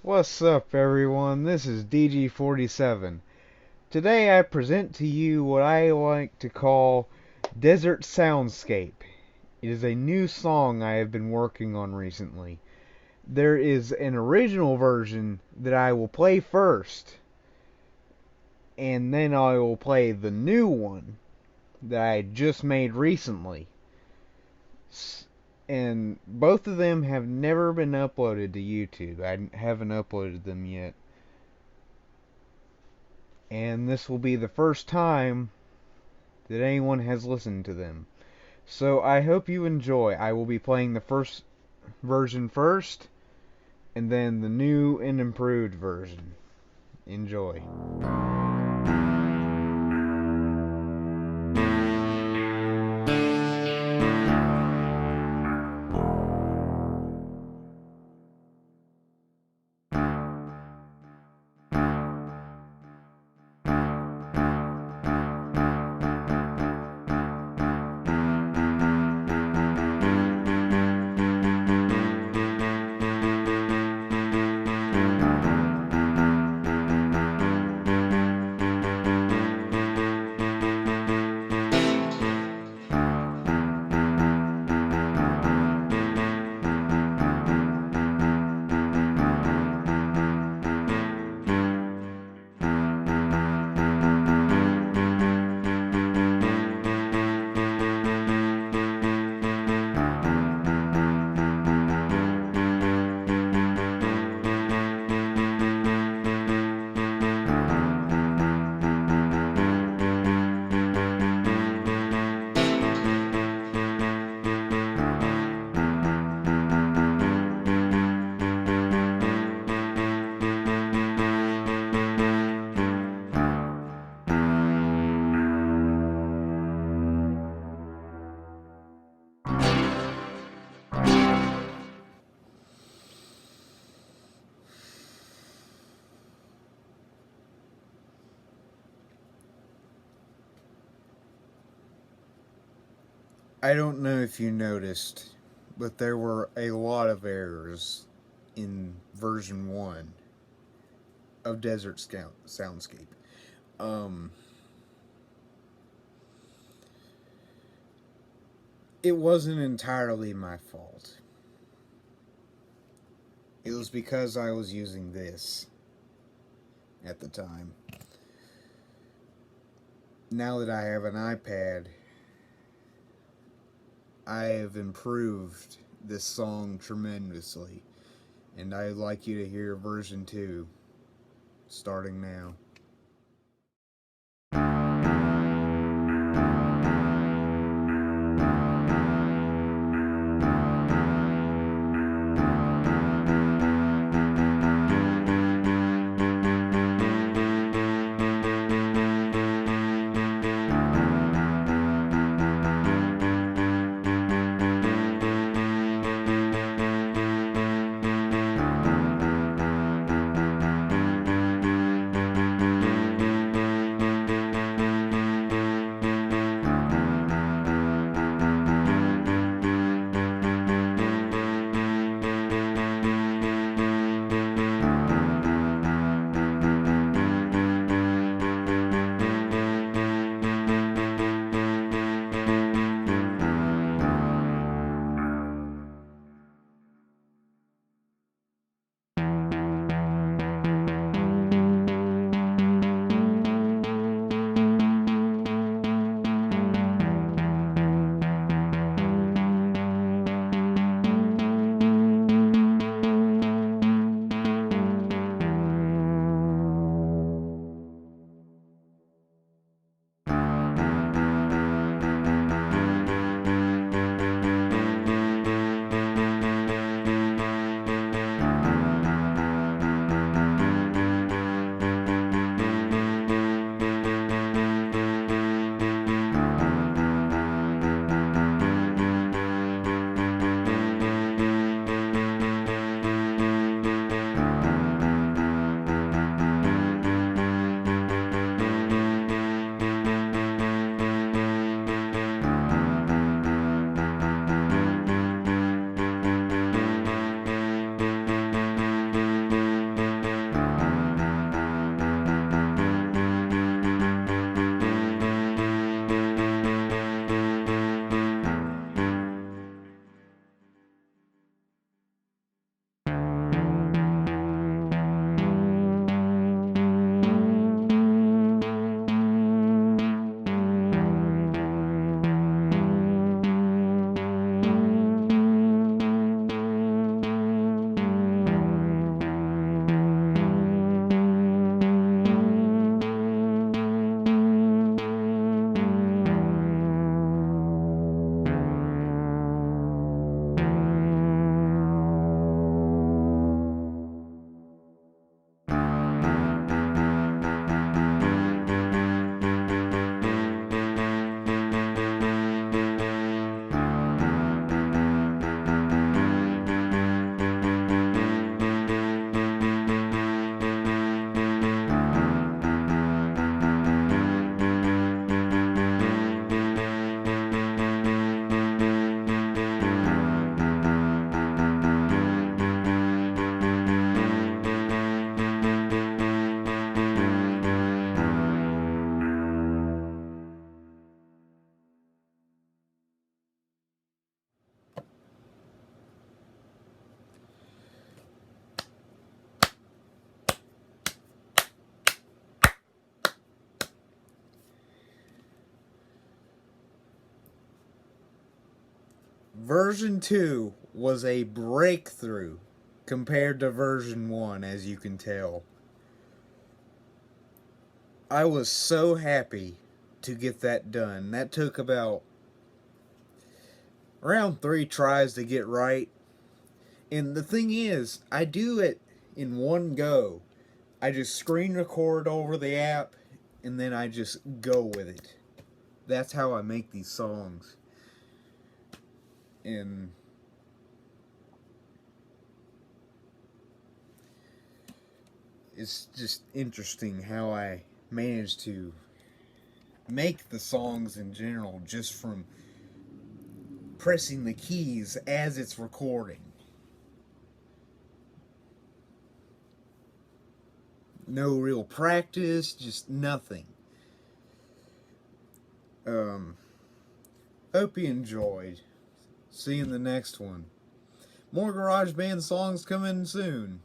What's up, everyone? This is DG Today I present to you what I like to call Desert Soundscape. It is a new song I have been working on recently. There is an original version that I will play first, and then I will play the new one that I just made recently. And both of them have never been uploaded to YouTube. I haven't uploaded them yet. And this will be the first time that anyone has listened to them. So I hope you enjoy. I will be playing the first version first, and then the new and improved version. Enjoy. I don't know if you noticed, but there were a lot of errors in version 1 of Desert Soundscape. It wasn't entirely my fault. It was because I was using this at the time. Now that I have an iPad, I have improved this song tremendously, and I'd like you to hear version 2 starting now. Version 2 was a breakthrough compared to version 1, as you can tell. I was so happy to get that done. That took about around 3 tries to get right. And the thing is, I do it in one go. I just screen record over the app and then I just go with it. That's how I make these songs. And it's just interesting how I managed to make the songs in general just from pressing the keys as it's recording. No real practice, just nothing. Hope you enjoyed. See you in the next one. More GarageBand songs coming soon.